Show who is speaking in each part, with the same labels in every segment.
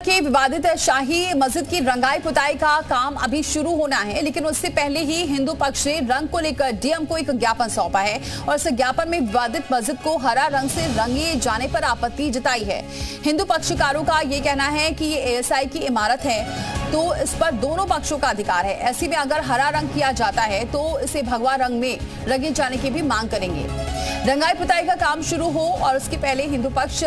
Speaker 1: के विवादित शाही मस्जिद की रंगाई पुताई का काम अभी शुरू होना है, लेकिन उससे पहले ही हिंदू पक्ष ने रंग को लेकर डीएम को एक ज्ञापन सौंपा है और इस ज्ञापन में विवादित मस्जिद को हरा रंग से रंगे जाने पर आपत्ति जताई है। हिंदू पक्षकारों का ये कहना है कि ये एएसआई की इमारत है तो इस पर दोनों पक्षों का अधिकार है। ऐसे में अगर हरा रंग किया जाता है तो इसे भगवा रंग में रंगे जाने की भी मांग करेंगे। रंगाई पुताई का काम शुरू हो और उसके पहले हिंदू पक्ष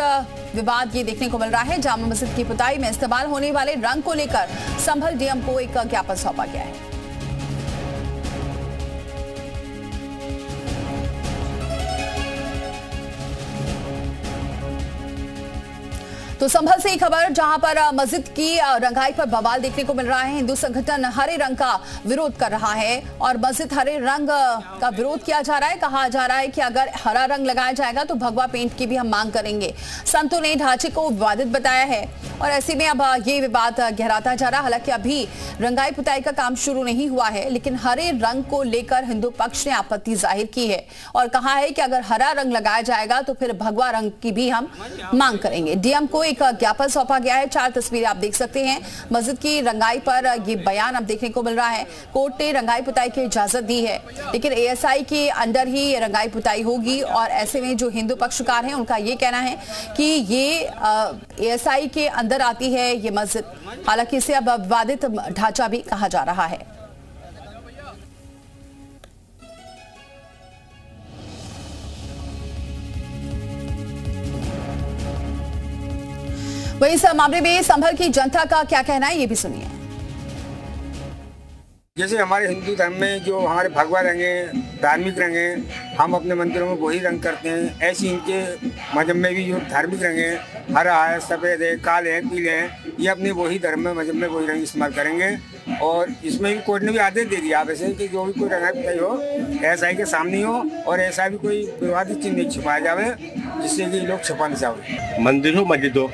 Speaker 1: विवाद ये देखने को मिल रहा है। जामा मस्जिद की पुताई में इस्तेमाल होने वाले रंग को लेकर संभल डीएम को एक ज्ञापन सौंपा गया है। तो संभल से ही खबर, जहां पर मस्जिद की रंगाई पर बवाल देखने को मिल रहा है। हिंदू संगठन हरे रंग का विरोध कर रहा है और मस्जिद हरे रंग का विरोध किया जा रहा है। कहा जा रहा है कि अगर हरा रंग लगाया जाएगा तो भगवा पेंट की भी हम मांग करेंगे। संतों ने ढांचे को विवादित बताया है और ऐसे में अब ये विवाद गहराता जा रहा है। हालांकि अभी रंगाई पुताई का काम शुरू नहीं हुआ है, लेकिन हरे रंग को लेकर हिंदू पक्ष ने आपत्ति जाहिर की है और कहा है कि अगर हरा रंग लगाया जाएगा तो फिर भगवा रंग की भी हम मांग करेंगे। डीएम को एक ज्ञापन सौंपा गया है। 4 तस्वीरें आप देख सकते हैं। मस्जिद की रंगाई पर ये बयान अब देखने को मिल रहा है। कोर्ट ने रंगाई पुताई की इजाजत दी है, लेकिन एएसआई के अंदर ही ये रंगाई पुताई होगी और ऐसे में जो हिंदू पक्षकार हैं उनका ये कहना है कि ये एएसआई के अंदर आती है ये मस्जिद। हालांकि इसे अब विवादित ढांचा भी कहा जा रहा है। वहीं इस मामले में संभल की जनता का क्या कहना है, ये भी सुनिए।
Speaker 2: जैसे हमारे हिंदू धर्म में जो हमारे भगवा रंग है, धार्मिक रंग है, हम अपने मंदिरों में वही रंग करते हैं। ऐसे इनके मजहब में भी जो धार्मिक रंग है, हरा है, सफ़ेद है, काले हैं, पीले हैं, ये अपने वही धर्म में मजहब में वही रंग इस्तेमाल करेंगे। और इसमें भी कोर्ट ने भी आदेश दे दिया आप ऐसे कि जो भी कोई रंगाई पुताई हो एएसआई के सामने हो और ऐसा भी कोई विवादित चीज़ नहीं छुपाया जावे जिससे कि लोग छुपा नहीं जाए।
Speaker 3: मंदिर हो मस्जिद हो,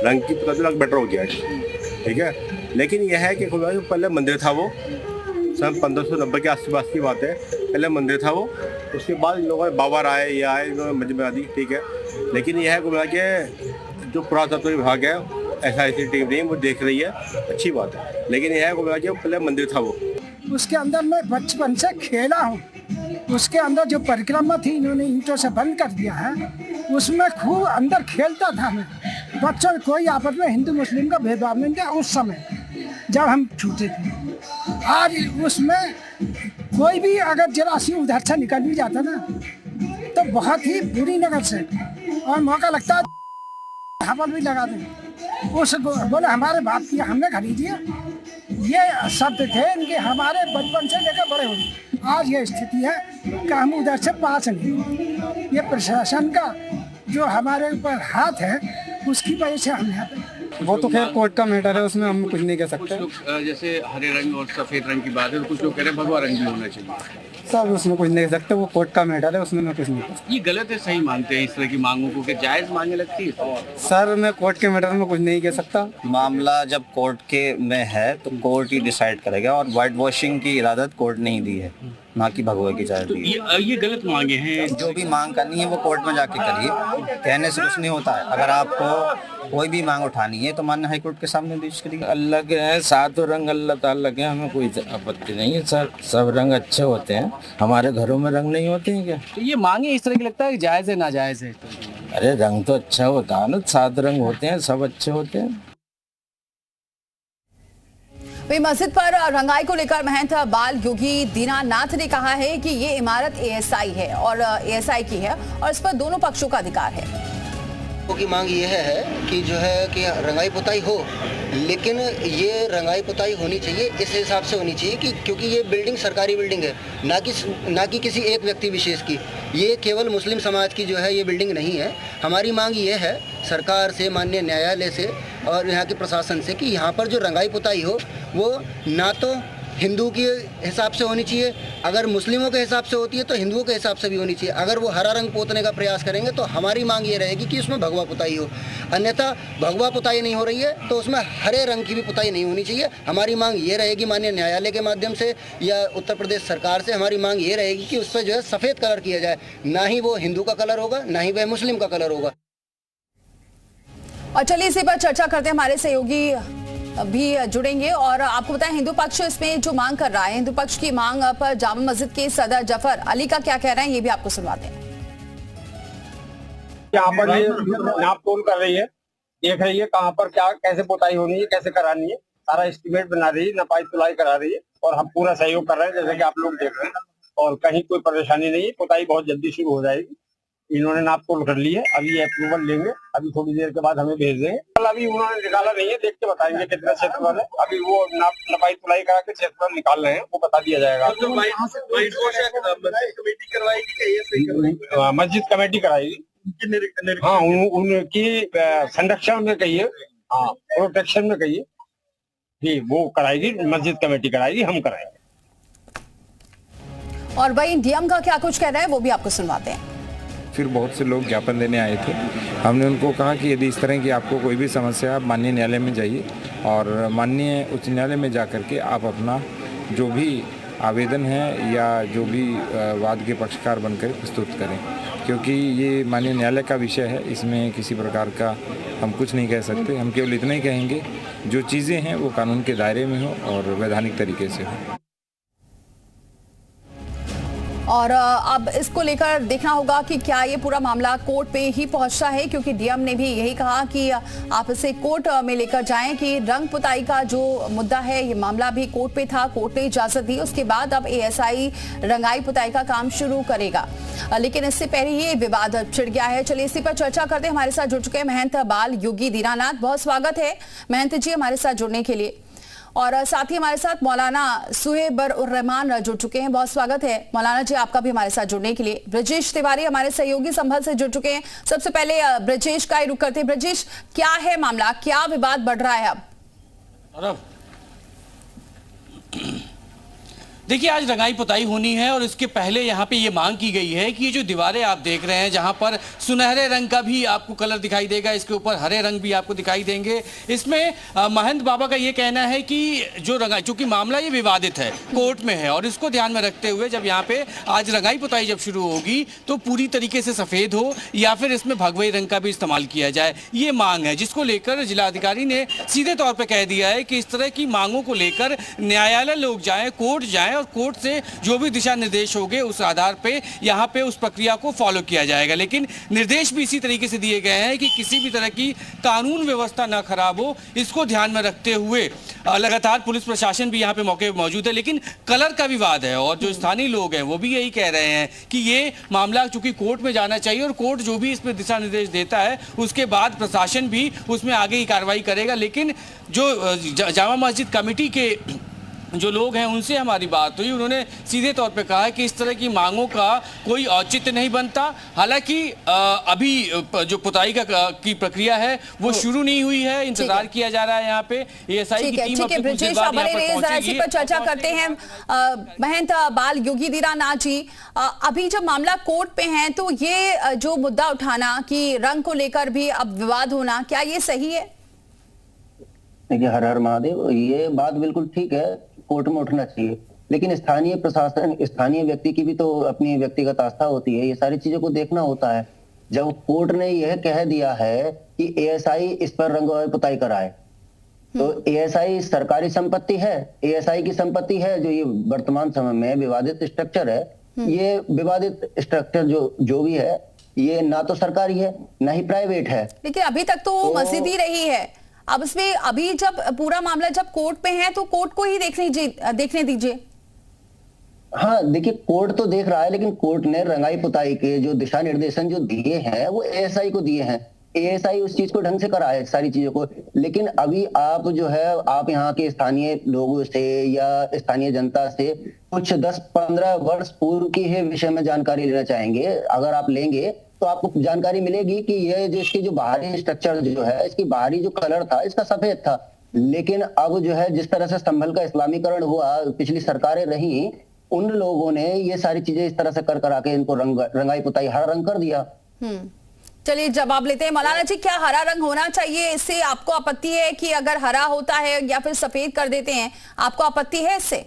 Speaker 3: रंग की पुताई रंग बेटर हो गया, ठीक है। लेकिन यह है कि पहले मंदिर था, वो सन 1590 के आस पास की बात है। पहले मंदिर था वो, उसके बाद लोगों ने बाबर आए, ये आए, इन्होंने मस्जिद बना दी, ठीक है। लेकिन यह है कि जो पुरातत्व विभाग है, ऐसी टीम नहीं वो देख रही है, अच्छी बात है। लेकिन यह है कि पहले मंदिर था वो,
Speaker 4: उसके अंदर मैं बचपन से खेला हूँ। उसके अंदर जो परिक्रमा थी इन्होंने ईंटों से बंद कर दिया है, उसमें खूब अंदर खेलता था मैं। बच्चों कोई आपस में हिंदू मुस्लिम का भेदभाव नहीं था उस समय जब हम छोटे थे। आज उसमें कोई भी अगर जरा सी उधर से निकल भी जाता ना तो बहुत ही बुरी नजर से और मौका लगता है हवल भी लगा दें। उस बोले हमारे बाप की हमने खरीदी है, ये शब्द थे इनके हमारे बचपन से लेकर बड़े हुए। आज ये स्थिति है कि हम उधर से पास नहीं। ये प्रशासन का जो हमारे ऊपर हाथ है उसकी वजह से हम यहाँ पे।
Speaker 5: वो तो खैर कोर्ट का मैटर है, उसमें हम कुछ नहीं कह सकते।
Speaker 6: कुछ लोग जैसे हरे रंग और सफेद रंग की बात है तो कुछ लोग कह रहे हैं भगवा रंग भी होना चाहिए।
Speaker 5: सब उसमें कुछ नहीं कह सकते, वो कोर्ट का मैटर है, उसमें मैं कुछ नहीं कह सकता।
Speaker 6: ये गलत है, सही मानते हैं इस तरह की मांगों को कि जायज मांगे लगती है?
Speaker 5: सर मैं कोर्ट के मैटर में कुछ नहीं कह सकता।
Speaker 7: मामला जब कोर्ट के में है तो कोर्ट ही डिसाइड करेगा और वाइट वॉशिंग की इजाजत कोर्ट ने ही दी है, ना कि भगवा की इजाजत दी है।
Speaker 6: ये गलत मांगे हैं।
Speaker 7: जो भी मांग करनी है वो कोर्ट में जाके करिए, कहने से कुछ नहीं होता है। अगर आपको कोई भी मांग उठानी है तो माननीय हाईकोर्ट के सामने पेश करिए।
Speaker 8: अल्लाह के हैं, सातों रंग अल्लाह ताला के, हमें कोई आपत्ति नहीं है सर। सब रंग अच्छे होते हैं, हमारे घरों में रंग नहीं होते हैं क्या?
Speaker 6: तो ये मांगे इस तरह की लगता है कि जायज है नाजायज है?
Speaker 8: अरे रंग तो अच्छा होता है ना, 7 रंग होते हैं, सब अच्छे होते हैं।
Speaker 1: वही मस्जिद पर रंगाई को लेकर महंत बाल योगी दीनानाथ ने कहा है कि ये इमारत एएसआई है और एएसआई की है और इस पर दोनों पक्षों का अधिकार है।
Speaker 9: की मांग ये है कि जो है कि रंगाई पुताई हो, लेकिन ये रंगाई पुताई होनी चाहिए इस हिसाब से होनी चाहिए कि क्योंकि ये बिल्डिंग सरकारी बिल्डिंग है, ना कि किसी एक व्यक्ति विशेष की। ये केवल मुस्लिम समाज की जो है ये बिल्डिंग नहीं है। हमारी मांग ये है सरकार से, माननीय न्यायालय से और यहाँ के प्रशासन से कि यहाँ पर जो रंगाई पुताई हो वो ना तो हिंदू के हिसाब से होनी चाहिए, अगर मुस्लिमों के हिसाब से होती है तो हिंदुओं के हिसाब से भी होनी चाहिए। अगर वो हरा रंग पोतने का प्रयास करेंगे तो हमारी मांग ये रहेगी कि उसमें भगवा पुताई हो, अन्यथा भगवा पुताई नहीं हो रही है तो उसमें हरे रंग की भी पुताई नहीं होनी चाहिए। हमारी मांग ये रहेगी माननीय न्यायालय के माध्यम से या उत्तर प्रदेश सरकार से हमारी मांग ये रहेगी कि उस पर जो है सफ़ेद कलर किया जाए, ना ही वो हिंदू का कलर होगा ना ही वह मुस्लिम का कलर होगा।
Speaker 1: और चलिए इसी पर चर्चा करते हैं, हमारे सहयोगी भी जुड़ेंगे। और आपको बताएं, हिंदू पक्ष इसमें जो मांग कर रहा है, हिंदू पक्ष की मांग पर जामा मस्जिद के सदर जफर अली का क्या कह रहे हैं, ये भी आपको सुनवाते हैं।
Speaker 2: यहाँ पर ये नाप तोल कर रही है, देख रही है कहाँ पर क्या कैसे पोताई होनी है, कैसे करानी है, सारा एस्टीमेट बना रही है, नपाई तुलाई करा रही है और हम पूरा सहयोग कर रहे हैं जैसे कि आप लोग देख रहे हैं। और कहीं कोई परेशानी नहीं है, पोताई बहुत जल्दी शुरू हो जाएगी। इन्होंने नाप तोल कर ली है, अभी ये अप्रूवल लेंगे, अभी थोड़ी देर के बाद हमें भेज देंगे। कल अभी उन्होंने निकाला नहीं है, देख के बताएंगे कितना क्षेत्रफल है। अभी वो नपाई तुलाई करा के क्षेत्रफल निकाल रहे हैं, वो बता दिया जाएगा। मस्जिद कमेटी कराएगी, हाँ उनकी संरक्षण में कहिए, हाँ प्रोटेक्शन में कहिए, जी वो कराएगी, मस्जिद कमेटी कराएगी, हम कराएंगे।
Speaker 1: और भाई डीएम का क्या कुछ कह रहा है वो भी आपको सुनवाते हैं।
Speaker 10: फिर बहुत से लोग ज्ञापन देने आए थे, हमने उनको कहा कि यदि इस तरह की आपको कोई भी समस्या है आप माननीय न्यायालय में जाइए और माननीय उच्च न्यायालय में जा कर के आप अपना जो भी आवेदन है या जो भी वाद के पक्षकार बनकर प्रस्तुत करें, क्योंकि ये माननीय न्यायालय का विषय है, इसमें किसी प्रकार का हम कुछ नहीं कह सकते। हम केवल इतना ही कहेंगे जो चीज़ें हैं वो कानून के दायरे में हो और वैधानिक तरीके से हो।
Speaker 1: और अब इसको लेकर देखना होगा कि क्या ये पूरा मामला कोर्ट पे ही पहुंचता है, क्योंकि डीएम ने भी यही कहा कि आप इसे कोर्ट में लेकर जाएं कि रंग पुताई का जो मुद्दा है ये मामला भी कोर्ट पे था, कोर्ट ने इजाजत दी, उसके बाद अब एएसआई रंगाई पुताई का काम शुरू करेगा। लेकिन इससे पहले ये विवाद छिड़ गया है। चलिए इसी पर चर्चा करते हैं। हमारे साथ जुड़ चुके हैं महंत बाल योगी दीनानाथ, बहुत स्वागत है महंत जी हमारे साथ जुड़ने के लिए। और साथ ही हमारे साथ मौलाना सुहेबर उर रहमान जुड़ चुके हैं, बहुत स्वागत है मौलाना जी आपका भी हमारे साथ जुड़ने के लिए। ब्रजेश तिवारी हमारे सहयोगी संभल से जुड़ चुके हैं। सबसे पहले ब्रजेश का ही रुख करते हैं। ब्रजेश, क्या है मामला, क्या विवाद बढ़ रहा है अब?
Speaker 11: देखिए, आज रंगाई पुताई होनी है और इसके पहले यहाँ पे ये मांग की गई है कि ये जो दीवारें आप देख रहे हैं, जहाँ पर सुनहरे रंग का भी आपको कलर दिखाई देगा, इसके ऊपर हरे रंग भी आपको दिखाई देंगे। इसमें महंत बाबा का ये कहना है कि जो रंगाई, चूंकि मामला ये विवादित है, कोर्ट में है, और इसको ध्यान में रखते हुए जब यहाँ पे आज रंगाई पुताई जब शुरू होगी तो पूरी तरीके से सफ़ेद हो या फिर इसमें भगवई रंग का भी इस्तेमाल किया जाए, ये मांग है, जिसको लेकर जिलाधिकारी ने सीधे तौर पर कह दिया है कि इस तरह की मांगों को लेकर न्यायालय लोग जाएं, कोर्ट जाएं और कोर्ट से जो भी दिशा निर्देश होंगे उस आधार पे यहाँ पे उस प्रक्रिया को फॉलो किया जाएगा। लेकिन निर्देश भी इसी तरीके से दिए गए हैं कि किसी भी तरह की कानून व्यवस्था ना खराब हो, इसको ध्यान में रखते हुए लगातार पुलिस प्रशासन भी यहाँ पे मौके पर मौजूद है। लेकिन कलर का विवाद है और जो स्थानीय लोग हैं वो भी यही कह रहे हैं कि ये मामला चूंकि कोर्ट में जाना चाहिए और कोर्ट जो भी इसमें दिशा निर्देश देता है उसके बाद प्रशासन भी उसमें आगे की कार्रवाई करेगा। लेकिन जो जामा मस्जिद कमेटी के जो लोग हैं उनसे हमारी बात हुई, उन्होंने सीधे तौर पे कहा है कि इस तरह की मांगों का कोई औचित्य नहीं बनता। हालांकि अभी जो पुताई की प्रक्रिया है वो शुरू नहीं हुई है, इंतजार किया जा रहा है यहाँ पे एएसआई की टीम अपने कुछ देर बाद यहाँ पर पहुंचेगी।
Speaker 1: पर चर्चा करते हैं महंत बाल योगी दीनानाथ जी, अभी जब मामला कोर्ट पे है तो ये जो मुद्दा उठाना कि रंग को लेकर भी अब विवाद होना, क्या ये सही है?
Speaker 9: देखिए, हर हर महादेव, ये बात बिल्कुल ठीक है, कोर्ट में उठना चाहिए, लेकिन स्थानीय प्रशासन, स्थानीय व्यक्ति की भी तो अपनी व्यक्तिगत आस्था होती है, ये सारी चीजों को देखना होता है। जब कोर्ट ने यह कह दिया है कि एएसआई इस पर रंग पुताई कराए, तो एएसआई सरकारी संपत्ति है, एएसआई की संपत्ति है, जो ये वर्तमान समय में विवादित स्ट्रक्चर है, ये विवादित स्ट्रक्चर जो भी है ये ना तो सरकारी है ना ही प्राइवेट है।
Speaker 1: लेकिन अभी तक तो मस्जिद ही रही है। अब इसमें अभी जब पूरा मामला जब कोर्ट पे है तो कोर्ट को ही देखने दीजिए।
Speaker 9: हाँ देखिए, कोर्ट तो देख रहा है, लेकिन कोर्ट ने रंगाई पुताई के जो दिशा निर्देशन जो दिए हैं वो एएसआई को दिए हैं। एएसआई उस चीज को ढंग से करा है, सारी चीजों को। लेकिन अभी आप जो है आप यहाँ के स्थानीय लोगों से या स्थानीय जनता से कुछ 10-15 वर्ष पूर्व की है विषय में जानकारी लेना चाहेंगे। अगर आप लेंगे तो आपको जानकारी मिलेगी कि ये जो इसकी जो बाहरी स्ट्रक्चर जो है, इसकी बाहरी जो कलर था इसका सफेद था, लेकिन अब जो है जिस तरह से संभल का इस्लामीकरण हुआ, पिछली सरकारें रही, उन लोगों ने ये सारी चीजें इस तरह से कर करा के इनको रंगाई पुताई हरा रंग कर दिया।
Speaker 1: चलिए जवाब लेते हैं। मौलाना जी, क्या हरा रंग होना चाहिए? इससे आपको आपत्ति है कि अगर हरा होता है या फिर सफेद कर देते हैं, आपको आपत्ति है इससे?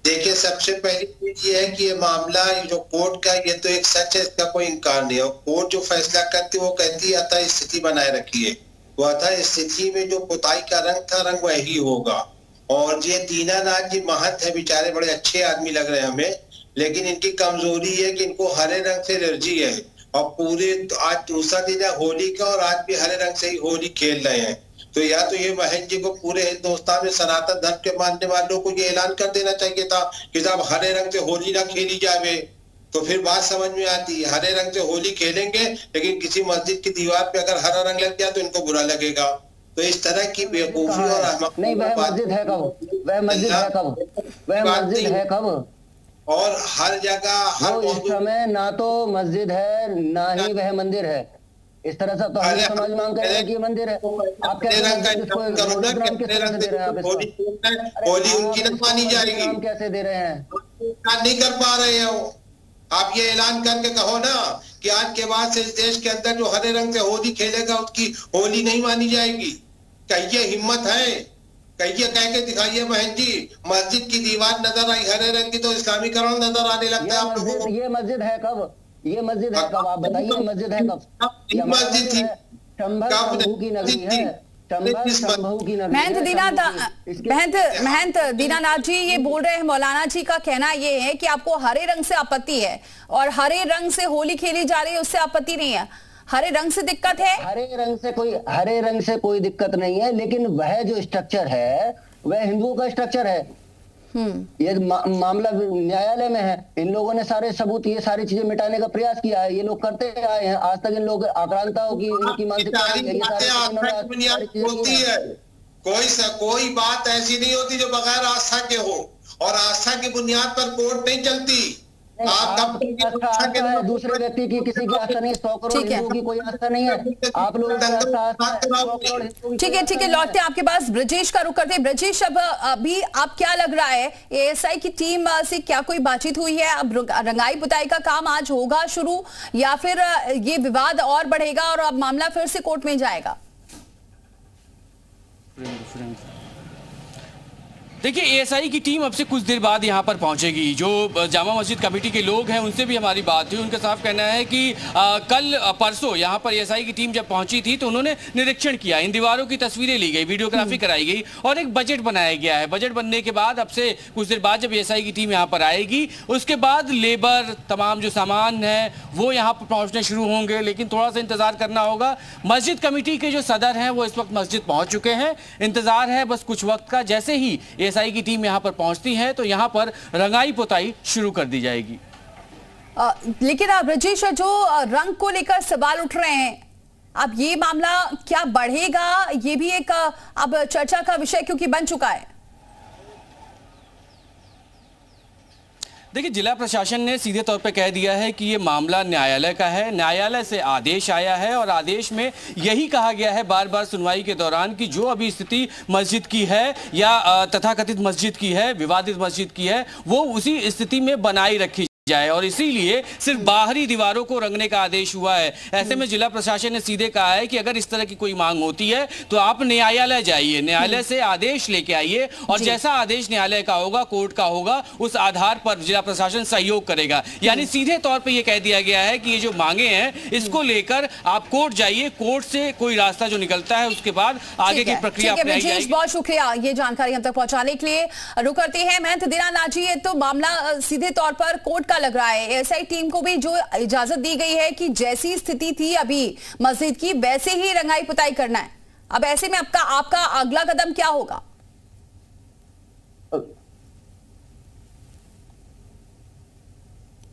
Speaker 12: देखिए, सबसे पहली चीज ये है कि ये मामला जो कोर्ट का, ये तो एक सच है, इसका कोई इनकार नहीं है। कोर्ट जो फैसला करती है वो कहती है अतः स्थिति बनाए रखिए। वो अतः स्थिति में जो पुताई का रंग था, रंग वही होगा। और ये दीनानाथ जी महंत है, बेचारे बड़े अच्छे आदमी लग रहे हैं हमें, लेकिन इनकी कमजोरी है कि इनको हरे रंग से एलर्जी है। और पूरे आज दूसरा दिन है होली का, और आज भी हरे रंग से ही होली खेल रहे हैं। तो या तो ये महंत जी को पूरे हिंदुस्तान में सनातन धर्म के मानने वालों को ये ऐलान कर देना चाहिए था कि साहब हरे रंग से होली ना खेली जावे, तो फिर बात समझ में आती है। हरे रंग से होली खेलेंगे, लेकिन किसी मस्जिद की दीवार पे अगर हरा रंग लग गया तो इनको बुरा लगेगा। तो इस तरह की बेवकूफी और
Speaker 9: नहीं, वह मस्जिद है कब? वह मस्जिद है कब? वह मस्जिद है कब?
Speaker 12: और हर जगह हर
Speaker 9: इस समय ना तो मस्जिद है ना ही वह मंदिर है। इस तरह से तो हम समाज मांग कर रहे हैं कि ये मंदिर है। आप कैसे
Speaker 12: होली उनकी न मानी जाएगी?
Speaker 9: हम कैसे दे रहे हैं?
Speaker 12: नहीं कर पा रहे हो आप। ये ऐलान करके कहो ना कि आज के बाद से इस देश के अंदर जो हरे रंग से होली खेलेगा उसकी होली नहीं मानी जाएगी। कहिए, हिम्मत है, कहिए, कह के दिखाइए। बहन जी, मस्जिद की दीवार नजर आई हरे रंग की तो इस्लामीकरण नजर आने लगता है आप लोगों को।
Speaker 9: ये मस्जिद है कब? ये मस्जिद है कब? आप बताइए, मस्जिद है कब?
Speaker 12: मस्जिद थी
Speaker 9: की नगरी है।
Speaker 1: महंत दीनानाथ जी ये बोल रहे हैं, मौलाना जी का कहना ये है कि आपको हरे रंग से आपत्ति है और हरे रंग से होली खेली जा रही है, उससे आपत्ति नहीं है। हरे रंग से दिक्कत है?
Speaker 9: हरे रंग से कोई दिक्कत नहीं है, लेकिन वह जो स्ट्रक्चर है वह हिंदुओं का स्ट्रक्चर है। ये मामला न्यायालय में है। इन लोगों ने सारे सबूत, ये सारी चीजें मिटाने का प्रयास किया है। ये लोग करते आए हैं आज तक। इन लोग आक्रांताओं की इनकी मानसिकता
Speaker 12: कोई बात ऐसी नहीं होती जो बगैर आस्था के हो, और आस्था की बुनियाद पर कोर्ट नहीं चलती।
Speaker 9: दूसरे व्यक्ति की किसी की आस्था नहीं, 100 करोड़ हिंदुओं की कोई आस्था नहीं है। आप लोग
Speaker 1: ठीक है, लौटते हैं आपके पास। ब्रजेश का रुख करते हैं। ब्रजेश, अब अभी आप क्या लग रहा है, एएसआई की टीम से क्या कोई बातचीत हुई है? अब रंगाई पुताई का काम आज होगा शुरू, या फिर ये विवाद और बढ़ेगा और अब मामला फिर से कोर्ट में जाएगा?
Speaker 11: देखिए, एएसआई की टीम अब से कुछ देर बाद यहाँ पर पहुँचेगी। जो जामा मस्जिद कमेटी के लोग हैं उनसे भी हमारी बात हुई। उनका साफ कहना है कि कल परसों यहाँ पर एएसआई की टीम जब पहुँची थी तो उन्होंने निरीक्षण किया, इन दीवारों की तस्वीरें ली गई, वीडियोग्राफी कराई गई और एक बजट बनाया गया है। बजट बनने के बाद अब से कुछ देर बाद जब एएसआई की टीम यहाँ पर आएगी, उसके बाद लेबर, तमाम जो सामान है वो यहाँ पर पहुँचने शुरू होंगे। लेकिन थोड़ा सा इंतजार करना होगा। मस्जिद कमेटी के जो सदर हैं वो इस वक्त मस्जिद पहुँच चुके हैं। इंतजार है बस कुछ वक्त का। जैसे ही एएसआई की टीम यहां पर पहुंचती है तो यहां पर रंगाई पुताई शुरू कर दी जाएगी।
Speaker 1: लेकिन ब्रजेश, जो रंग को लेकर सवाल उठ रहे हैं, अब ये मामला क्या बढ़ेगा? ये भी एक अब चर्चा का विषय क्योंकि बन चुका है।
Speaker 11: देखिए, जिला प्रशासन ने सीधे तौर पे कह दिया है कि ये मामला न्यायालय का है। न्यायालय से आदेश आया है और आदेश में यही कहा गया है बार बार सुनवाई के दौरान कि जो अभी स्थिति मस्जिद की है या तथाकथित मस्जिद की है, विवादित मस्जिद की है, वो उसी स्थिति में बनाई रखी जाए और इसीलिए सिर्फ बाहरी दीवारों को रंगने का आदेश हुआ है। ऐसे में जिला प्रशासन ने सीधे कहा है कि अगर इस तरह की कोई मांग होती है तो आप न्यायालय जाइए, न्यायालय से आदेश लेके आइए और जैसा आदेश न्यायालय का होगा, कोर्ट का होगा, उस आधार पर जिला प्रशासन सहयोग करेगा। यानी सीधे तौर पर यह कह दिया गया है कि ये जो मांगे हैं इसको लेकर आप कोर्ट जाइए, कोर्ट से कोई रास्ता जो निकलता है उसके बाद आगे की प्रक्रिया अपनाई जाएगी।
Speaker 1: बहुत शुक्रिया ये जानकारी हम तक पहुंचाने के लिए। रुक करते हैं महंत दीनानाथ जी। ये तो मामला सीधे तौर पर कोर्ट का लग रहा है। एएसआई टीम को भी जो इजाजत दी गई है कि जैसी स्थिति थी अभी मस्जिद की वैसे ही रंगाई पुताई करना है। अब ऐसे में आपका अगला कदम क्या होगा?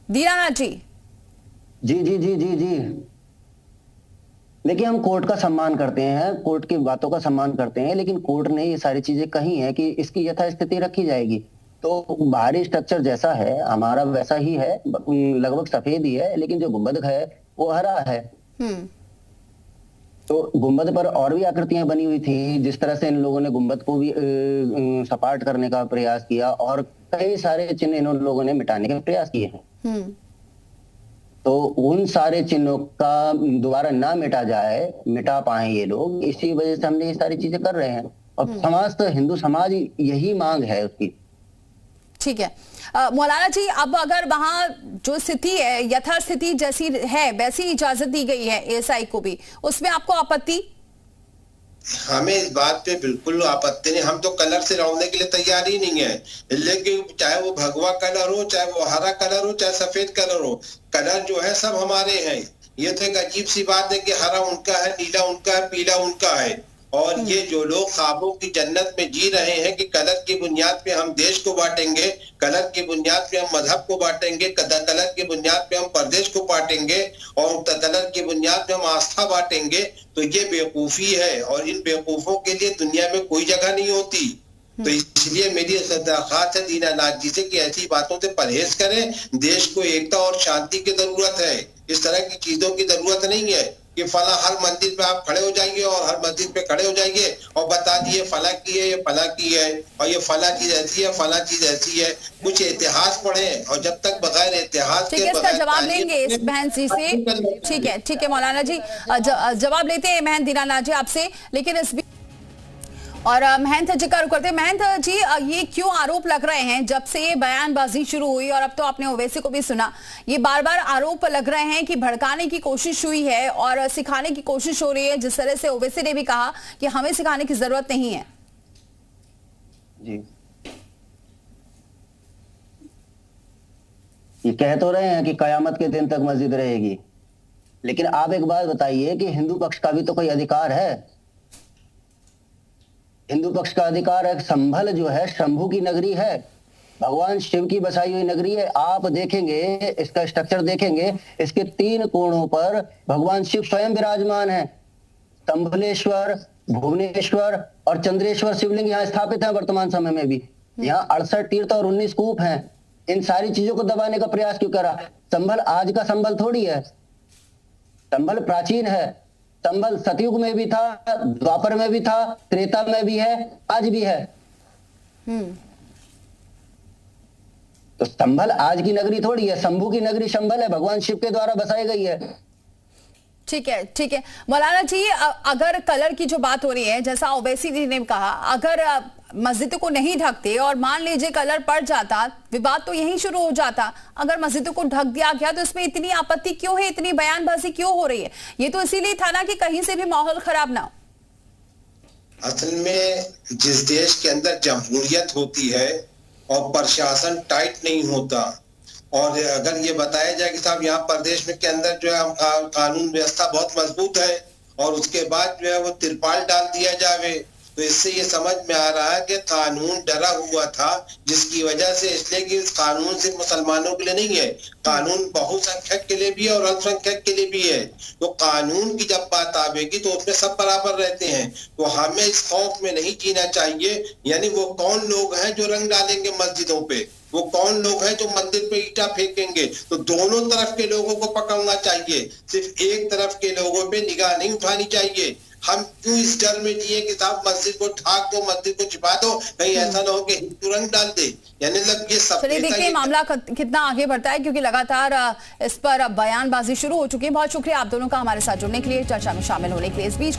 Speaker 1: दीनानाथ जी।
Speaker 9: जी जी जी जी जी देखिए, हम कोर्ट का सम्मान करते हैं, कोर्ट की बातों का सम्मान करते हैं, लेकिन कोर्ट ने ये सारी चीजें कही हैं कि इसकी यथास्थिति रखी जाएगी। तो बाहरी स्ट्रक्चर जैसा है हमारा वैसा ही है, लगभग सफेद ही है, लेकिन जो गुंबद है वो हरा है। तो गुंबद पर और भी आकृतियां बनी हुई थी। जिस तरह से इन लोगों ने गुंबद को भी सपाट करने का प्रयास किया और कई सारे चिन्ह इन लोगों ने मिटाने का प्रयास किए हैं। तो उन सारे चिन्हों का दोबारा ना मिटा पाए ये लोग, इसी वजह से हमने ये सारी चीजें कर रहे हैं। और समाज तो हिंदू समाज यही मांग है उसकी।
Speaker 1: ठीक है। मौलाना जी, अब अगर वहाँ जो स्थिति है यथास्थिति जैसी है वैसी इजाजत दी गई है एएसआई को भी, उसमें आपको आपत्ति?
Speaker 12: हमें इस बात पे बिल्कुल आपत्ति नहीं, हम तो कलर से रौंदने के लिए तैयार ही नहीं है, लेकिन चाहे वो भगवा कलर हो, चाहे वो हरा कलर हो, चाहे सफेद कलर हो, कलर जो है सब हमारे हैं। ये तो एक अजीब सी बात है कि हरा उनका है, नीला उनका है, पीला उनका है। और ये जो लोग ख्वाबों की जन्नत में जी रहे हैं कि कलर की बुनियाद पे हम देश को बांटेंगे, कलर की बुनियाद पे हम मजहब को बांटेंगे, कलर की बुनियाद पे हम प्रदेश को बांटेंगे और कलर की बुनियाद पे हम आस्था बांटेंगे, तो ये बेवकूफी है और इन बेवकूफों के लिए दुनिया में कोई जगह नहीं होती। तो इसलिए मेरी दरख्वास्त है दीनानाथ जी से कि ऐसी बातों से परहेज करें। देश को एकता और शांति की जरूरत है, इस तरह की चीजों की जरूरत नहीं है कि फला हर मंदिर पे आप खड़े हो जाइए और हर मस्जिद पे खड़े हो जाइए और बता दिए फला की है, ये फला की है और ये फला चीज ऐसी है, फला चीज ऐसी है। कुछ इतिहास पढ़ें और जब तक बगैर इतिहास के
Speaker 1: इसका जवाब लेंगे इस बहन जी से। ठीक है मौलाना जी, जवाब लेते हैं महंत दीनानाथ जी आपसे, लेकिन इस और महंत जिक्र करते हैं। महंत जी, ये क्यों आरोप लग रहे हैं जब से ये बयानबाजी शुरू हुई और अब तो आपने ओवैसी को भी सुना, ये बार बार आरोप लग रहे हैं कि भड़काने की कोशिश हुई है और सिखाने की कोशिश हो रही है, जिस तरह से ओवैसी ने भी कहा कि हमें सिखाने की जरूरत नहीं है।
Speaker 9: जी, ये कह तो रहे हैं कि कयामत के दिन तक मस्जिद रहेगी, लेकिन आप एक बात बताइए कि हिंदू पक्ष का भी तो कोई अधिकार है। हिंदू पक्ष का अधिकार है। संभल जो है शंभू की नगरी है, भगवान शिव की बसाई हुई नगरी है। आप देखेंगे इसका स्ट्रक्चर देखेंगे, इसके 3 कोणों पर भगवान शिव स्वयं विराजमान है। संभलेश्वर, भुवनेश्वर और चंद्रेश्वर शिवलिंग यहाँ स्थापित है वर्तमान समय में भी। यहाँ 68 तीर्थ और 19 कूप हैं। इन सारी चीजों को दबाने का प्रयास क्यों करा? संभल आज का संभल थोड़ी है, संभल प्राचीन है। संभल सतयुग में भी था, द्वापर में भी था, त्रेता में भी है, आज भी है। तो संभल आज की नगरी थोड़ी है, शंभू की नगरी संभल है, भगवान शिव के द्वारा बसाई गई है।
Speaker 1: ठीक है मौलाना जी, अगर कलर की जो बात हो रही है, जैसा ओवैसी जी ने कहा, अगर मस्जिदों को नहीं ढकते और मान लीजिए कलर पड़ जाता, विवाद तो यहीं शुरू हो जाता। अगर मस्जिदों को ढक दिया गया तो इसमें इतनी आपत्ति क्यों है, इतनी बयानबाजी क्यों हो रही है? ये तो इसीलिए था ना कि कहीं से भी माहौल खराब ना हो।
Speaker 12: असल में जिस देश के अंदर जमहूरियत होती है और प्रशासन टाइट नहीं होता, और अगर ये बताया जाए कि साहब यहाँ प्रदेश में के अंदर जो है कानून व्यवस्था बहुत मजबूत है और उसके बाद जो है वो तिरपाल डाल दिया जावे, तो इससे ये समझ में आ रहा है कि कानून डरा हुआ था, जिसकी वजह से, इसलिए कि इस कानून सिर्फ मुसलमानों के लिए नहीं है, कानून बहुसंख्यक के लिए भी है और अल्पसंख्यक के लिए भी है। तो कानून की जब बात आवेगी तो उसमें सब बराबर रहते हैं। तो हमें इस खौफ में नहीं जीना चाहिए। यानी वो कौन लोग हैं जो रंग डालेंगे मस्जिदों पे, वो कौन लोग हैं जो मंदिर पे ईटा फेंकेंगे, तो दोनों तरफ के लोगों को पकड़ना चाहिए, सिर्फ एक तरफ के लोगों पे निगाह नहीं उठानी चाहिए। हम क्यों इस डर में जिए कि साहब मस्जिद को ढाक दो, मस्जिद को छिपा दो, कहीं ऐसा ना हो कि हिंदू रंग डाल दे। यानी मतलब ये सब
Speaker 1: देखिए मामला कितना आगे बढ़ता है, क्योंकि लगातार इस पर बयानबाजी शुरू हो चुकी है। बहुत शुक्रिया आप दोनों का हमारे साथ जुड़ने के लिए, चर्चा में शामिल होने के लिए। इस बीच